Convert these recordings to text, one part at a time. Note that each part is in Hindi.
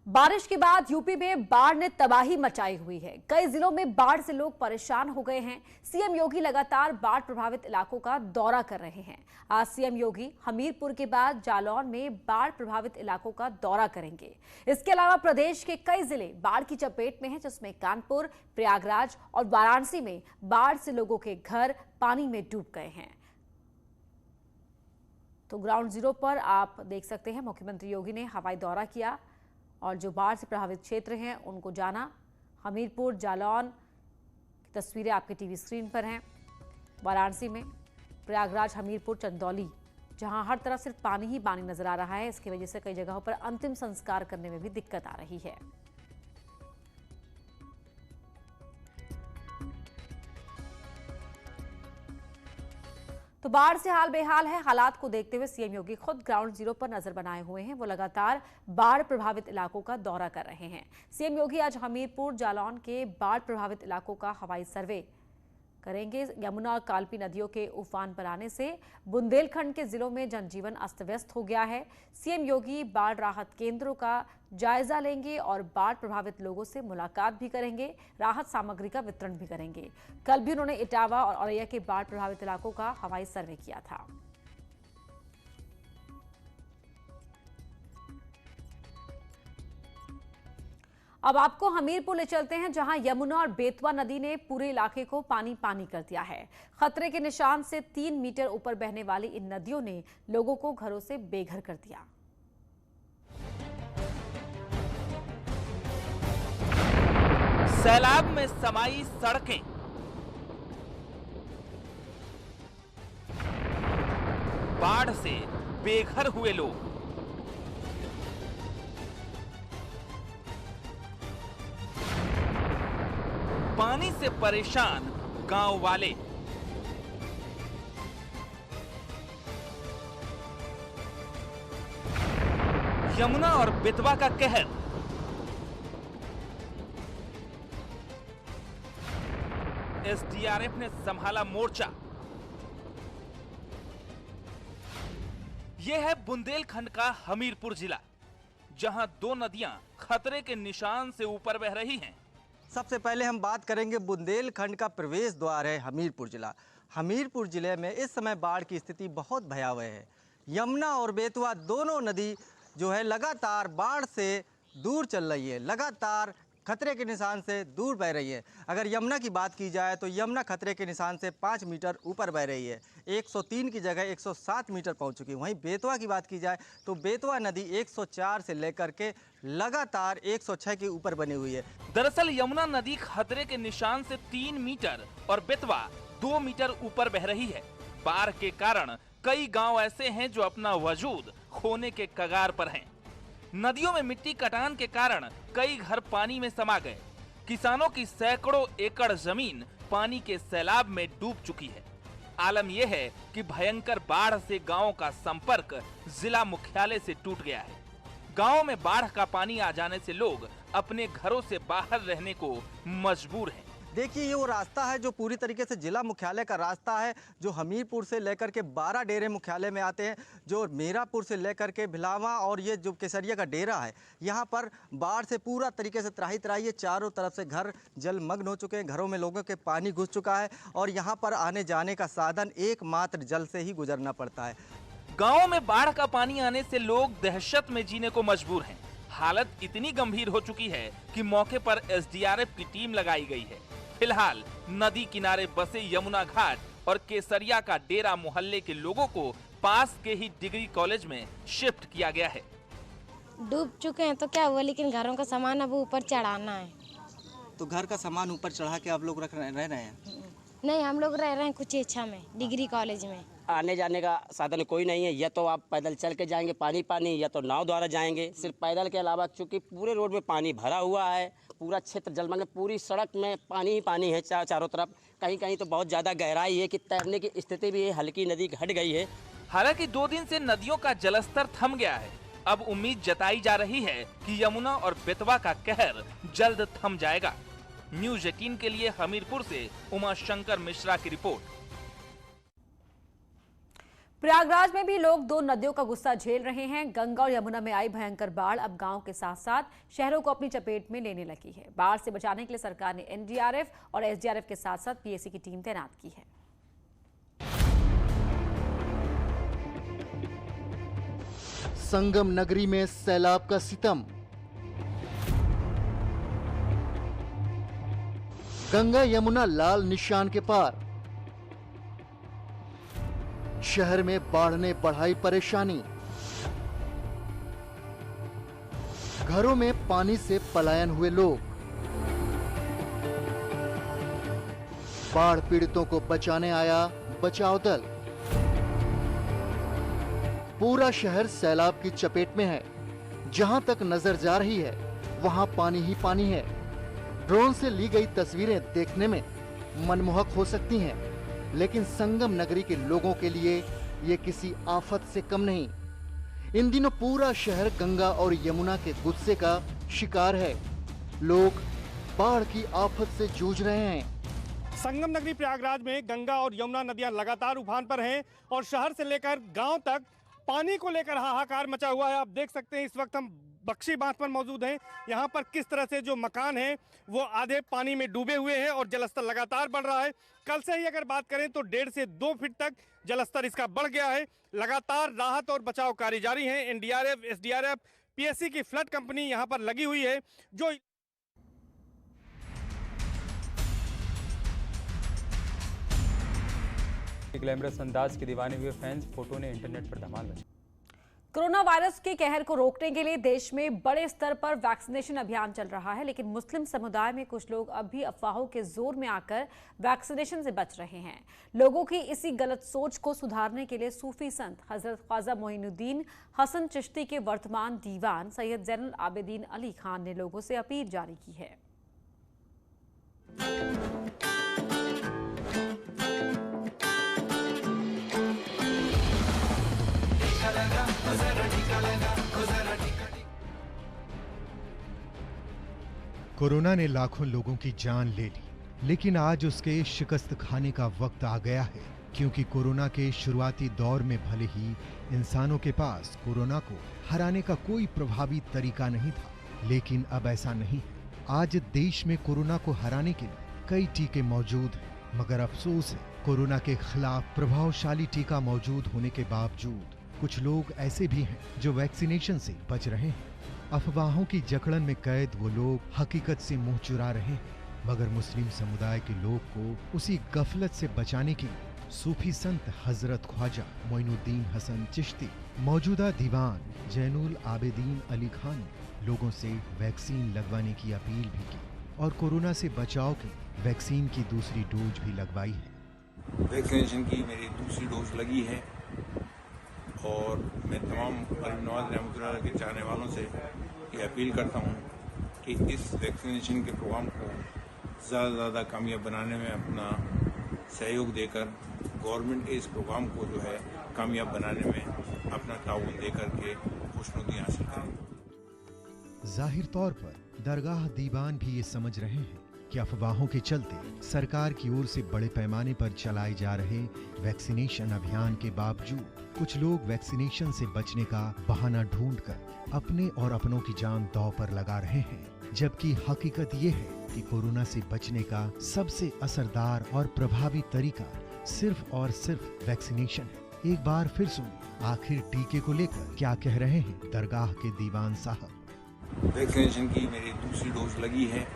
बारिश के बाद यूपी में बाढ़ ने तबाही मचाई हुई है। कई जिलों में बाढ़ से लोग परेशान हो गए हैं। सीएम योगी लगातार बाढ़ प्रभावित इलाकों का दौरा कर रहे हैं। आज सीएम योगी हमीरपुर के बाद जालौन में बाढ़ प्रभावित इलाकों का दौरा करेंगे। इसके अलावा प्रदेश के कई जिले बाढ़ की चपेट में हैं, जिसमें कानपुर, प्रयागराज और वाराणसी में बाढ़ से लोगों के घर पानी में डूब गए हैं। तो ग्राउंड जीरो पर आप देख सकते हैं, मुख्यमंत्री योगी ने हवाई दौरा किया और जो बाढ़ से प्रभावित क्षेत्र हैं उनको जाना। हमीरपुर, जालौन की तस्वीरें आपके टीवी स्क्रीन पर हैं। वाराणसी में, प्रयागराज, हमीरपुर, चंदौली, जहां हर तरफ सिर्फ पानी ही पानी नजर आ रहा है। इसकी वजह से कई जगहों पर अंतिम संस्कार करने में भी दिक्कत आ रही है। तो बाढ़ से हाल बेहाल है। हालात को देखते हुए सीएम योगी खुद ग्राउंड जीरो पर नजर बनाए हुए हैं। वो लगातार बाढ़ प्रभावित इलाकों का दौरा कर रहे हैं। सीएम योगी आज हमीरपुर, जालौन के बाढ़ प्रभावित इलाकों का हवाई सर्वे करेंगे। यमुना और कालपी नदियों के उफान पर आने से बुंदेलखंड के जिलों में जनजीवन अस्त व्यस्त हो गया है। सीएम योगी बाढ़ राहत केंद्रों का जायजा लेंगे और बाढ़ प्रभावित लोगों से मुलाकात भी करेंगे। राहत सामग्री का वितरण भी करेंगे। कल भी उन्होंने इटावा और औरैया के बाढ़ प्रभावित इलाकों का हवाई सर्वे किया था। अब आपको हमीरपुर ले चलते हैं, जहां यमुना और बेतवा नदी ने पूरे इलाके को पानी पानी कर दिया है। खतरे के निशान से 3 मीटर ऊपर बहने वाली इन नदियों ने लोगों को घरों से बेघर कर दिया। सैलाब में समाई सड़कें, बाढ़ से बेघर हुए लोग, पानी से परेशान गांव वाले, यमुना और बेतवा का कहर, एसडीआरएफ ने संभाला मोर्चा। यह है बुंदेलखंड का हमीरपुर जिला, जहां 2 नदियां खतरे के निशान से ऊपर बह रही हैं। सबसे पहले हम बात करेंगे बुंदेलखंड का प्रवेश द्वार है हमीरपुर जिला। हमीरपुर जिले में इस समय बाढ़ की स्थिति बहुत भयावह है। यमुना और बेतवा दोनों नदी जो है लगातार बाढ़ से दूर चल रही है, लगातार खतरे के निशान से दूर बह रही है। अगर यमुना की बात की जाए तो यमुना खतरे के निशान से 5 मीटर ऊपर बह रही है, 103 की जगह 107 मीटर पहुंच चुकी है। वहीं बेतवा की बात की जाए तो बेतवा नदी 104 से लेकर के लगातार 106 के ऊपर बनी हुई है। दरअसल यमुना नदी खतरे के निशान से 3 मीटर और बेतवा 2 मीटर ऊपर बह रही है। बाढ़ के कारण कई गांव ऐसे हैं जो अपना वजूद खोने के कगार पर हैं। नदियों में मिट्टी कटान के कारण कई घर पानी में समा गए। किसानों की सैकड़ों एकड़ जमीन पानी के सैलाब में डूब चुकी है। आलम यह है कि भयंकर बाढ़ से गांवों का संपर्क जिला मुख्यालय से टूट गया है। गांवों में बाढ़ का पानी आ जाने से लोग अपने घरों से बाहर रहने को मजबूर हैं। देखिए, ये वो रास्ता है जो पूरी तरीके से जिला मुख्यालय का रास्ता है, जो हमीरपुर से लेकर के 12 डेरे मुख्यालय में आते हैं, जो मीरापुर से लेकर के भिलावा और ये जो केसरिया का डेरा है, यहाँ पर बाढ़ से पूरा तरीके से त्राही त्राही है। चारों तरफ से घर जलमग्न हो चुके हैं, घरों में लोगों के पानी घुस चुका है और यहाँ पर आने जाने का साधन एकमात्र जल से ही गुजरना पड़ता है। गाँव में बाढ़ का पानी आने से लोग दहशत में जीने को मजबूर हैं। हालत इतनी गंभीर हो चुकी है कि मौके पर एसडीआरएफ की टीम लगाई गई है। फिलहाल नदी किनारे बसे यमुना घाट और केसरिया का डेरा मोहल्ले के लोगों को पास के ही डिग्री कॉलेज में शिफ्ट किया गया है। डूब चुके हैं तो क्या हुआ, लेकिन घरों का सामान अब ऊपर चढ़ाना है। तो घर का सामान ऊपर चढ़ा के आप लोग रह रहे हैं? नहीं, हम लोग रह रहे हैं कुछ इच्छा में, डिग्री कॉलेज में। आने जाने का साधन कोई नहीं है, या तो आप पैदल चल के जाएंगे पानी पानी, या तो नाव द्वारा जाएंगे। सिर्फ पैदल के अलावा चूंकि पूरे रोड में पानी भरा हुआ है, पूरा क्षेत्र जलमग्न, पूरी सड़क में पानी ही पानी है चारों तरफ। कहीं कहीं तो बहुत ज़्यादा गहराई है कि तैरने की स्थिति भी है, हल्की नदी घट गई है। हालांकि 2 दिन से नदियों का जलस्तर थम गया है। अब उम्मीद जताई जा रही है कि यमुना और बेतवा का कहर जल्द थम जाएगा। न्यूज 18 के लिए हमीरपुर से उमा शंकर मिश्रा की रिपोर्ट। प्रयागराज में भी लोग दो नदियों का गुस्सा झेल रहे हैं। गंगा और यमुना में आई भयंकर बाढ़ अब गांव के साथ साथ शहरों को अपनी चपेट में लेने लगी है। बाढ़ से बचाने के लिए सरकार ने एनडीआरएफ और एसडीआरएफ के साथ साथ पीएसी की टीम तैनात की है। संगम नगरी में सैलाब का सितम। गंगा यमुना लाल निशान के पार। शहर में बाढ़ ने बढ़ाई परेशानी। घरों में पानी से पलायन हुए लोग। बाढ़ पीड़ितों को बचाने आया बचाव दल। पूरा शहर सैलाब की चपेट में है। जहां तक नजर जा रही है वहां पानी ही पानी है। ड्रोन से ली गई तस्वीरें देखने में मनमोहक हो सकती हैं, लेकिन संगम नगरी के लोगों के लिए ये किसी आफत से कम नहीं। इन दिनों पूरा शहर गंगा और यमुना के गुस्से का शिकार है। लोग बाढ़ की आफत से जूझ रहे हैं। संगम नगरी प्रयागराज में गंगा और यमुना नदियां लगातार उफान पर हैं और शहर से लेकर गांव तक पानी को लेकर हाहाकार मचा हुआ है। आप देख सकते हैं इस वक्त हम बख्शी बांध पर मौजूद हैं। यहाँ पर किस तरह से जो मकान हैं वो आधे पानी में डूबे हुए हैं और जलस्तर लगातार बढ़ रहा है। कल से ही अगर बात करें तो 1.5 से 2 फीट तक जलस्तर इसका बढ़ गया है। लगातार राहत और बचाव कार्य जारी है। एनडीआरएफ, एसडीआरएफ, पीएससी की फ्लड कंपनी यहाँ पर लगी हुई है। जो ग्लैमरस अंदाज के दीवाने हुए फैंस, फोटो ने इंटरनेट पर धमाल मचाई। कोरोना वायरस के कहर को रोकने के लिए देश में बड़े स्तर पर वैक्सीनेशन अभियान चल रहा है, लेकिन मुस्लिम समुदाय में कुछ लोग अब भी अफवाहों के जोर में आकर वैक्सीनेशन से बच रहे हैं। लोगों की इसी गलत सोच को सुधारने के लिए सूफी संत हजरत ख्वाजा मोइनुद्दीन हसन चिश्ती के वर्तमान दीवान सैयद जैनुल आबिदीन अली खान ने लोगों से अपील जारी की है। कोरोना ने लाखों लोगों की जान ले ली, लेकिन आज उसके शिकस्त खाने का वक्त आ गया है, क्योंकि कोरोना के शुरुआती दौर में भले ही इंसानों के पास कोरोना को हराने का कोई प्रभावी तरीका नहीं था, लेकिन अब ऐसा नहीं है। आज देश में कोरोना को हराने के लिए कई टीके मौजूद हैं, मगर अफसोस है कोरोना के खिलाफ प्रभावशाली टीका मौजूद होने के बावजूद कुछ लोग ऐसे भी हैं जो वैक्सीनेशन से बच रहे हैं। अफवाहों की जकड़न में कैद वो लोग हकीकत से मुंह चुरा रहे हैं, मगर मुस्लिम समुदाय के लोग को उसी गफलत से बचाने के लिए सूफी संत हजरत ख्वाजा मोइनुद्दीन हसन चिश्ती मौजूदा दीवान जैनुल आबिदीन अली खान ने लोगों से वैक्सीन लगवाने की अपील भी की और कोरोना से बचाव के वैक्सीन की दूसरी डोज भी लगवाई है। वैक्सीनेशन की मेरी दूसरी डोज लगी है और मैं तमाम गरीब नवाज रहमतुल्लाह के चाहने वालों से ये अपील करता हूँ कि इस वैक्सीनेशन के प्रोग्राम को ज़्यादा से ज़्यादा कामयाब बनाने में अपना सहयोग देकर गवर्नमेंट के इस प्रोग्राम को जो है कामयाब बनाने में अपना ताउन देकर के खुशनुदी हासिल करें। जाहिर तौर पर दरगाह दीवान भी ये समझ रहे हैं कि अफवाहों के चलते सरकार की ओर से बड़े पैमाने पर चलाए जा रहे वैक्सीनेशन अभियान के बावजूद कुछ लोग वैक्सीनेशन से बचने का बहाना ढूंढकर अपने और अपनों की जान दांव पर लगा रहे हैं, जबकि हकीकत ये है कि कोरोना से बचने का सबसे असरदार और प्रभावी तरीका सिर्फ और सिर्फ वैक्सीनेशन है। एक बार फिर सुनिए आखिर टीके को लेकर क्या कह रहे हैं दरगाह के दीवान साहब। वैक्सीनेशन की मेरी दूसरी डोज लगी है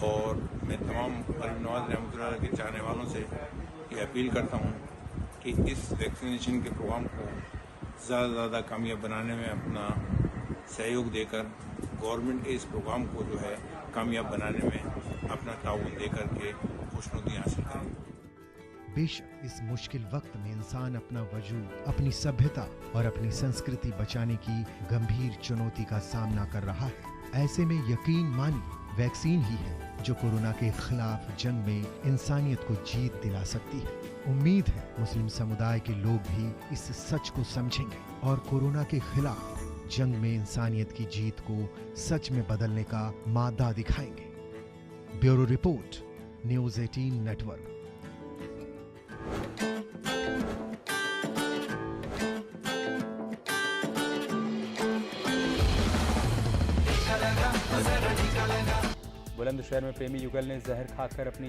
और मैं तमाम गरीब नवाज रहमतुल्लाह के चाहने वालों से ये अपील करता हूँ कि इस वैक्सीनेशन के प्रोग्राम को ज़्यादा से ज़्यादा कामयाब बनाने में अपना सहयोग देकर गवर्नमेंट के इस प्रोग्राम को जो है कामयाब बनाने में अपना ताउन देकर के खुशनुदी हासिल करें। बेशक इस मुश्किल वक्त में इंसान अपना वजूद, अपनी सभ्यता और अपनी संस्कृति बचाने की गंभीर चुनौती का सामना कर रहा है। ऐसे में यकीन मानिए वैक्सीन ही है जो कोरोना के खिलाफ जंग में इंसानियत को जीत दिला सकती है। उम्मीद है मुस्लिम समुदाय के लोग भी इस सच को समझेंगे और कोरोना के खिलाफ जंग में इंसानियत की जीत को सच में बदलने का मादा दिखाएंगे। Bureau report, news 18 network. Bulandshahr में प्रेमी युगल ने जहर खाकर अपनी